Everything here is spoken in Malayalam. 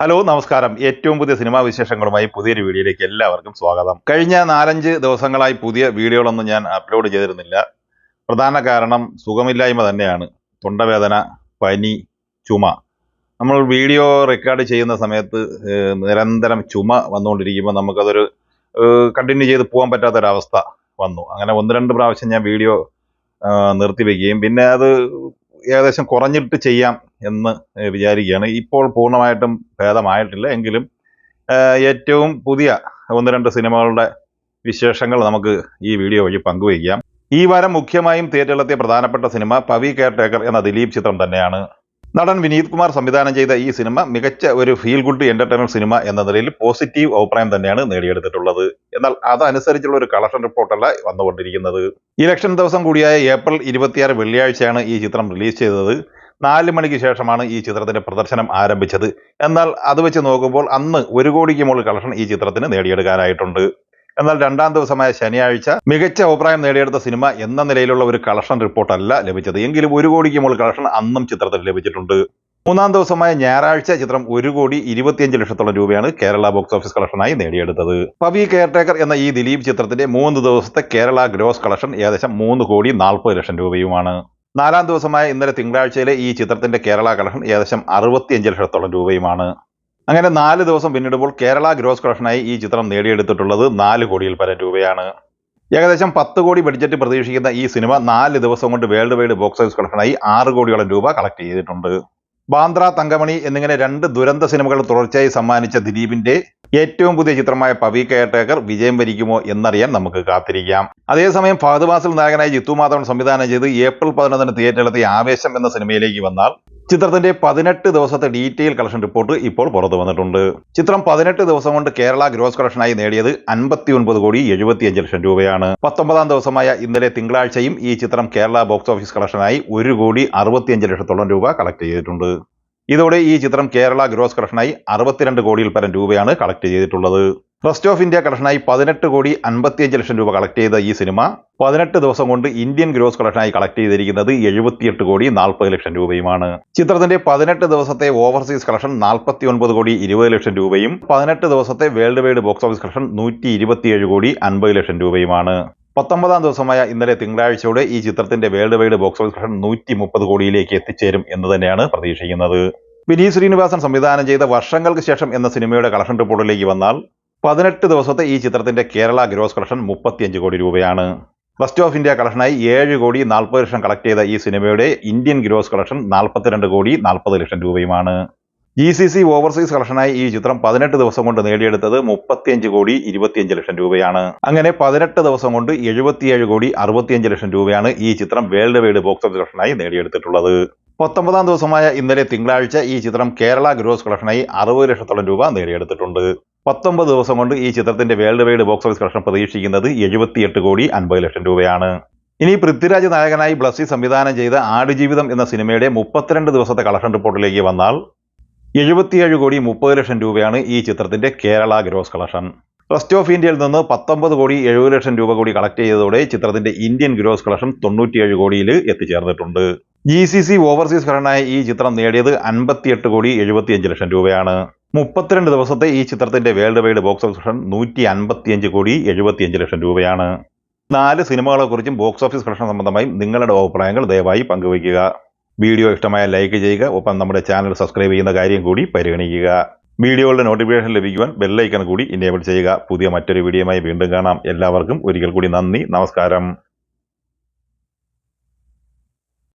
ഹലോ നമസ്കാരം. ഏറ്റവും പുതിയ സിനിമാ വിശേഷങ്ങളുമായി പുതിയൊരു വീഡിയോയിലേക്ക് എല്ലാവർക്കും സ്വാഗതം. കഴിഞ്ഞ 4-5 ദിവസങ്ങളായി പുതിയ വീഡിയോകളൊന്നും ഞാൻ അപ്ലോഡ് ചെയ്തിരുന്നില്ല. പ്രധാന കാരണം സുഖമില്ലായ്മ തന്നെയാണ്. തൊണ്ടവേദന, പനി, ചുമ. നമ്മൾ വീഡിയോ റെക്കോർഡ് ചെയ്യുന്ന സമയത്ത് നിരന്തരം ചുമ വന്നുകൊണ്ടിരിക്കുമ്പോൾ നമുക്കതൊരു കണ്ടിന്യൂ ചെയ്ത് പോകാൻ പറ്റാത്തൊരവസ്ഥ വന്നു. അങ്ങനെ 1-2 പ്രാവശ്യം ഞാൻ വീഡിയോ നിർത്തിവെക്കുകയും പിന്നെ അത് ഏകദേശം കുറഞ്ഞിട്ട് ചെയ്യാം എന്ന് വിചാരിക്കുകയാണ്. ഇപ്പോൾ പൂർണ്ണമായിട്ടും ഭേദമായിട്ടില്ല. എങ്കിലും ഏറ്റവും പുതിയ 1-2 സിനിമകളുടെ വിശേഷങ്ങൾ നമുക്ക് ഈ വീഡിയോ വഴി പങ്കുവയ്ക്കാം. ഈ വാരം മുഖ്യമായും തിയേറ്ററിലെത്തിയ പ്രധാനപ്പെട്ട സിനിമ പവി കെയർ ടേക്കർ എന്ന ദിലീപ് ചിത്രം തന്നെയാണ്. നടൻ വിനീത് കുമാർ സംവിധാനം ചെയ്ത ഈ സിനിമ മികച്ച ഒരു ഫീൽ ഗുഡ് എന്റർടൈൻമെന്റ് സിനിമ എന്ന നിലയിൽ പോസിറ്റീവ് അഭിപ്രായം തന്നെയാണ് നേടിയെടുത്തിട്ടുള്ളത്. എന്നാൽ അതനുസരിച്ചുള്ള ഒരു കളക്ഷൻ റിപ്പോർട്ടല്ല വന്നുകൊണ്ടിരിക്കുന്നത്. ഇലക്ഷൻ ദിവസം കൂടിയായ ഏപ്രിൽ 26 വെള്ളിയാഴ്ചയാണ് ഈ ചിത്രം റിലീസ് ചെയ്തത്. 4 മണിക്ക് ശേഷമാണ് ഈ ചിത്രത്തിന്റെ പ്രദർശനം ആരംഭിച്ചത്. എന്നാൽ അത് വെച്ച് നോക്കുമ്പോൾ അന്ന് 1 കോടിക്ക് മുകളിൽ കളക്ഷൻ ഈ ചിത്രത്തിന് നേടിയെടുക്കാനായിട്ടുണ്ട്. എന്നാൽ 2-ാം ദിവസമായ ശനിയാഴ്ച മികച്ച അഭിപ്രായം നേടിയെടുത്ത സിനിമ എന്ന നിലയിലുള്ള ഒരു കളക്ഷൻ റിപ്പോർട്ടല്ല ലഭിച്ചത്. എങ്കിലും 1 കോടിക്ക് മുകളിൽ കളക്ഷൻ അന്നും ചിത്രത്തിന് ലഭിച്ചിട്ടുണ്ട്. 3-ാം ദിവസമായ ഞായറാഴ്ച ചിത്രം 1,25,00,000 രൂപയാണ് കേരള ബോക്സ് ഓഫീസ് കളക്ഷനായി നേടിയെടുത്തത്. പവി കെയർ ടേക്കർ എന്ന ഈ ദിലീപ് ചിത്രത്തിന്റെ 3 ദിവസത്തെ കേരള ഗ്രോസ് കളക്ഷൻ ഏകദേശം 3,40,00,000 രൂപയുമാണ്. 4-ാം ദിവസമായ ഇന്നലെ തിങ്കളാഴ്ചയിലെ ഈ ചിത്രത്തിന്റെ കേരള കളക്ഷൻ ഏകദേശം 65,00,000 രൂപയുമാണ്. അങ്ങനെ 4 ദിവസം പിന്നിടുമ്പോൾ കേരള ഗ്രോസ് കളക്ഷനായി ഈ ചിത്രം നേടിയെടുത്തിട്ടുള്ളത് 4 കോടിയിൽ പരം രൂപയാണ്. ഏകദേശം 10 കോടി ബഡ്ജറ്റ് പ്രതീക്ഷിക്കുന്ന ഈ സിനിമ 4 ദിവസം കൊണ്ട് വേൾഡ് വൈഡ് ബോക്സ് ഓഫീസ് കളക്ഷനായി 6 കോടിയോളം രൂപ കളക്ട് ചെയ്തിട്ടുണ്ട്. ബാന്ദ്ര, തങ്കമണി എന്നിങ്ങനെ 2 ദുരന്ത സിനിമകൾ തുടർച്ചയായി സമ്മാനിച്ച ദിലീപിന്റെ ഏറ്റവും പുതിയ ചിത്രമായ പവി കെയർ ടേക്കർ വിജയം വരിക്കുമോ എന്നറിയാൻ നമുക്ക് കാത്തിരിക്കാം. അതേസമയം ഫഹദ് ഫാസിൽ നായകനായി ജിത്തു മാധവൻ സംവിധാനം ചെയ്ത് ഏപ്രിൽ 11 തിയേറ്ററിലെത്തിയ ആവേശം എന്ന സിനിമയിലേക്ക് വന്നാൽ ചിത്രത്തിന്റെ 18 ദിവസത്തെ ഡീറ്റെയിൽ കളക്ഷൻ റിപ്പോർട്ട് ഇപ്പോൾ പുറത്തു വന്നിട്ടുണ്ട്. ചിത്രം 18 ദിവസം കൊണ്ട് കേരള ഗ്രോസ് കളക്ഷനായി നേടിയത് 59,75,00,000 രൂപയാണ്. 19-ാം ദിവസമായ ഇന്നലെ തിങ്കളാഴ്ചയും ഈ ചിത്രം കേരള ബോക്സ് ഓഫീസ് കളക്ഷനായി 1,65,00,000 രൂപ കളക്ട് ചെയ്തിട്ടുണ്ട്. ഇതോടെ ഈ ചിത്രം കേരള ഗ്രോസ് കളക്ഷനായി 62 കോടിയിൽ പരം രൂപയാണ് കളക്ട് ചെയ്തിട്ടുള്ളത്. റെസ്റ്റ് ഓഫ് ഇന്ത്യ കളക്ഷനായി 18,55,00,000 രൂപ കളക്ട് ചെയ്ത ഈ സിനിമ 18 ദിവസം കൊണ്ട് ഇന്ത്യൻ ഗ്രോസ് കളക്ഷനായി കളക്ട് ചെയ്തിരിക്കുന്നത് 78,40,00,000 രൂപയുമാണ്. ചിത്രത്തിന്റെ 18 ദിവസത്തെ ഓവർസീസ് കളക്ഷൻ 49,20,00,000 രൂപയും 18 ദിവസത്തെ world wide box office collection 127,50,00,000 രൂപയുമാണ്. 19-ാം ദിവസമായ ഇന്നലെ തിങ്കളാഴ്ചയോടെ ഈ ചിത്രത്തിന്റെ world wide box office collection 130 കോടിയിലേക്ക് എത്തിച്ചേരും എന്ന് തന്നെയാണ് പ്രതീക്ഷിക്കുന്നത്. വിനീത് ശ്രീനിവാസൻ സംവിധാനം ചെയ്ത വർഷങ്ങൾക്ക് ശേഷം എന്ന സിനിമയുടെ കളക്ഷൻ റിപ്പോർട്ടിലേക്ക് വന്നാൽ 18 ദിവസത്തെ ഈ ചിത്രത്തിന്റെ കേരള ഗ്രോസ് കളക്ഷൻ 35 കോടി രൂപയാണ്. റെസ്റ്റ് ഓഫ് ഇന്ത്യ കളക്ഷനായി 7,40,00,000 കളക്ട് ചെയ്ത ഈ സിനിമയുടെ ഇന്ത്യൻ ഗ്രോസ് കളക്ഷൻ 42,40,00,000 രൂപയുമാണ്. GCC ഓവർസീസ് കളക്ഷനായി ഈ ചിത്രം 18 ദിവസം കൊണ്ട് നേടിയെടുത്തത് 35,25,00,000 രൂപയാണ്. അങ്ങനെ 18 ദിവസം കൊണ്ട് 77,65,00,000 രൂപയാണ് ഈ ചിത്രം വേൾഡ് വൈഡ് ബോക്സ് ഓഫീസ് കളക്ഷനായി നേടിയെടുത്തിട്ടുള്ളത്. 19-ാം ദിവസമായ ഇന്നലെ തിങ്കളാഴ്ച ഈ ചിത്രം കേരള ഗ്രോസ് കളക്ഷനായി 60,00,000 രൂപ നേടിയെടുത്തിട്ടുണ്ട്. 19 ദിവസം കൊണ്ട് ഈ ചിത്രത്തിന്റെ world wide box office collection പ്രതീക്ഷിക്കുന്നത് 78,50,00,000 രൂപയാണ്. ഇനി പൃഥ്വിരാജ് നായകനായി ബ്ലസ്സി സംവിധാനം ചെയ്ത ആടുജീവിതം എന്ന സിനിമയുടെ 32 ദിവസത്തെ കളക്ഷൻ റിപ്പോർട്ടിലേക്ക് വന്നാൽ 77,30,00,000 രൂപയാണ് ഈ ചിത്രത്തിന്റെ Kerala gross collection. Rest of ഇന്ത്യയിൽ നിന്ന് 19,70,00,000 രൂപ കൂടി കളക്ട് ചെയ്തതോടെ ചിത്രത്തിന്റെ ഇന്ത്യൻ ഗ്രോസ് കളക്ഷൻ 97 കോടിയിൽ എത്തിച്ചേർന്നിട്ടുണ്ട്. GCC ഓവർസീസ് കളക്ഷനായി ഈ ചിത്രം നേടിയത് 58,75,00,000 രൂപയാണ്. 32 ദിവസത്തെ ഈ ചിത്രത്തിന്റെ world wide box office collection 155,75,00,000 രൂപയാണ്. 4 സിനിമകളെക്കുറിച്ചും ബോക്സ് ഓഫീസ് കളക്ഷൻ സംബന്ധമായും നിങ്ങളുടെ അഭിപ്രായങ്ങൾ ദയവായി പങ്കുവയ്ക്കുക. വീഡിയോ ഇഷ്ടമായ ലൈക്ക് ചെയ്യുക. ഒപ്പം നമ്മുടെ ചാനൽ സബ്സ്ക്രൈബ് ചെയ്യുന്ന കാര്യം കൂടി പരിഗണിക്കുക. വീഡിയോകളുടെ നോട്ടിഫിക്കേഷൻ ലഭിക്കുവാൻ ബെല്ലൈക്കൺ കൂടി ഇനേബിൾ ചെയ്യുക. പുതിയ മറ്റൊരു വീഡിയോയുമായി വീണ്ടും കാണാം. എല്ലാവർക്കും ഒരിക്കൽ കൂടി നന്ദി, നമസ്കാരം.